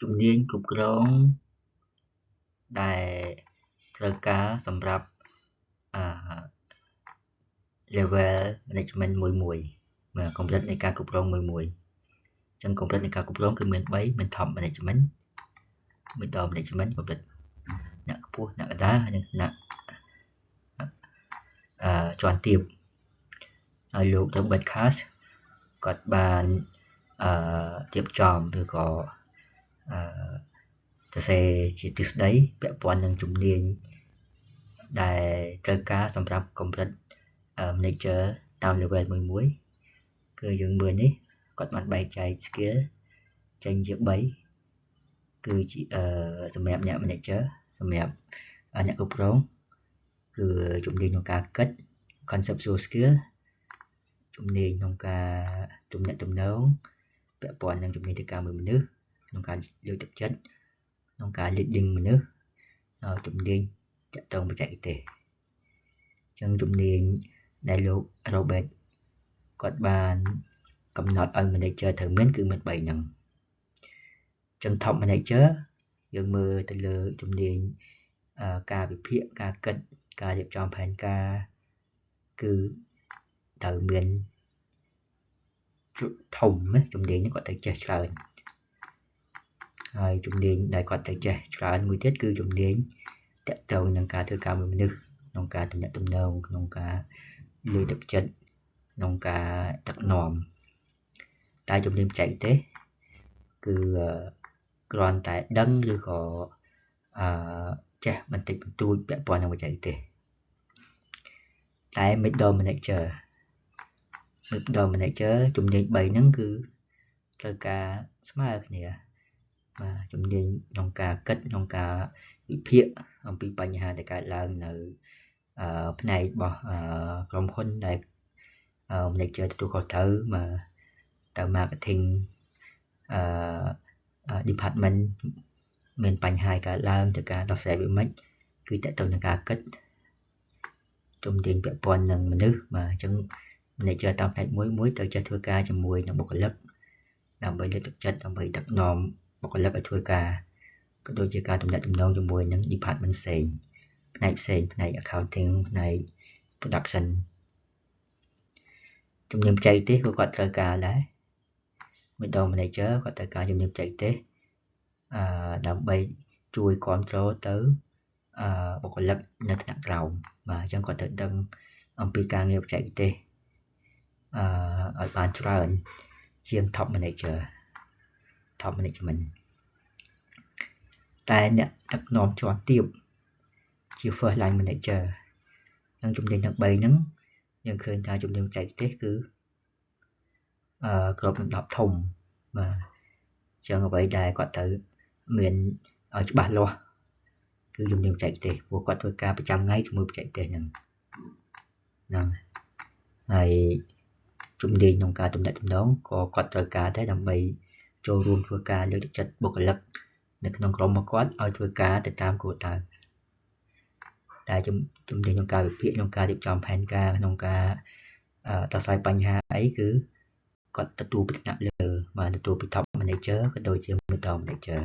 ជំនាញគ្រប់គ្រងដែលត្រូវការសម្រាប់level management មួយកម្រិតនៃការគ្រប់គ្រងមួយអញ្ចឹងកម្រិតនៃការគ្រប់គ្រងគឺមាន3មាន top management middle management កម្រិតអ្នកខ្ពស់អ្នកកណ្ដាលហើយនិងអ្នកជាន់ទាបហើយលោក Robert Kass គាត់បានរៀបចំឬក៏សរសេរជាទ្រឹស្ដីពាក់ព័ន្ធនឹងជំនាញដែលត្រូវការសម្រាប់កម្រិត manager តាម level មួយគឺយើងមើលនេះគាត់បានបែងចែក skill ចេញជា3គឺជាសម្រាប់អ្នក manager សម្រាប់អ្នកគ្រប់គ្រងគឺជំនាញក្នុងការគិត conceptual skill ជំនាញក្នុងការទំនាក់ទំនងពាក់ព័ន្ធនឹងជំនាញធ្វើការមួយមនុស្សក្នុងការយកទឹកចិត្តក្នុងការ leading មនុស្សជំនាញទាក់ទងបច្ចេកទេសអញ្ចឹងជំនាញដែលលោក Robert គាត់បានកំណត់ឲ្យ manager ត្រូវមានគឺមាន3ហ្នឹងអញ្ចឹង top manager យើងមើលទៅលើជំនាញការវិភាគការគិតការរៀបចំផែនការគឺត្រូវមានធំណាជំនាញនេះគាត់ត្រូវចេះច្រើនហើយជំនាញដែលគាត់ត្រូវចេះច្រើនមួយទៀតគឺជំនាញទាក់ទងនឹងការធ្វើការមួយមនុស្សក្នុងការទំនាក់ទំនងក្នុងការលើកទឹកចិត្តក្នុងការដឹកនាំតែជំនាញបច្ចេកទេសគឺគ្រាន់តែដឹងឬក៏ចេះបន្តិចបន្តួចពាក់ព័ន្ធនឹងបច្ចេកទេសតែ middle manager ជំនាញ3ហ្នឹងគឺត្រូវការស្មើគ្នាបាទជំនាញក្នុងការគិតក្នុងការវិភាគអំពីបញ្ហាដែលកើតឡើងនៅផ្នែករបស់ក្រុមហ៊ុនដែល manager ទទួលខុសត្រូវទៅ marketing department មានបញ្ហាកើតឡើងទៅការដោះស្រាយវាមិនគឺតើទៅនឹងការគិតជំនាញពាក់ព័ន្ធនឹងមនុស្សបាទអញ្ចឹង manager តាមផ្នែកមួយត្រូវចេះធ្វើការជាមួយនឹងបុគ្គលិកដើម្បីលើកទឹកចិត្តដើម្បីដឹកនាំបុគ្គលិកឲ្យធ្វើការក៏ដូចជាការទំនាក់ទំនងជាមួយនឹង department ផ្សេងផ្នែក accounting ផ្នែក production ជំនាញបច្ចេកទេសក៏គាត់ត្រូវការដែរ middle manager គាត់ត្រូវការជំនាញបច្ចេកទេសដើម្បីជួយគ្រប់គ្រងទៅបុគ្គលិកនៅថ្នាក់ក្រោមបាទអញ្ចឹងគាត់ត្រូវដឹងអំពីការងារបច្ចេកទេសឲ្យបានច្រើនជាង top management តែអ្នកដឹកនាំជាន់ទាបជា first line manager នឹងជំនាញទាំង3ហ្នឹងយើងឃើញថាជំនាញបច្ចេកទេសគឺគ្របដណ្ដប់ធំបាទអញ្ចឹងអ្វីដែលគាត់ត្រូវមានឲ្យច្បាស់លាស់គឺជំនាញបច្ចេកទេសព្រោះគាត់ធ្វើការប្រចាំថ្ងៃជាមួយបច្ចេកទេសហ្នឹងហើយជំនាញក្នុងការទំនាក់ទំនងក៏គាត់ត្រូវការដែរដើម្បីចូលរួមធ្វើការលើកទឹកចិត្តបុគ្គលិកនៅក្នុងក្រុមរបស់គាត់ឲ្យធ្វើការទៅតាមគោលដៅតែជំនាញក្នុងការវិភាគក្នុងការរៀបចំផែនការក្នុងការដោះស្រាយបញ្ហាអីគឺគាត់ទទួលពីថ្នាក់លើបាទទទួលពី top manager ក៏ដូចជា middle manager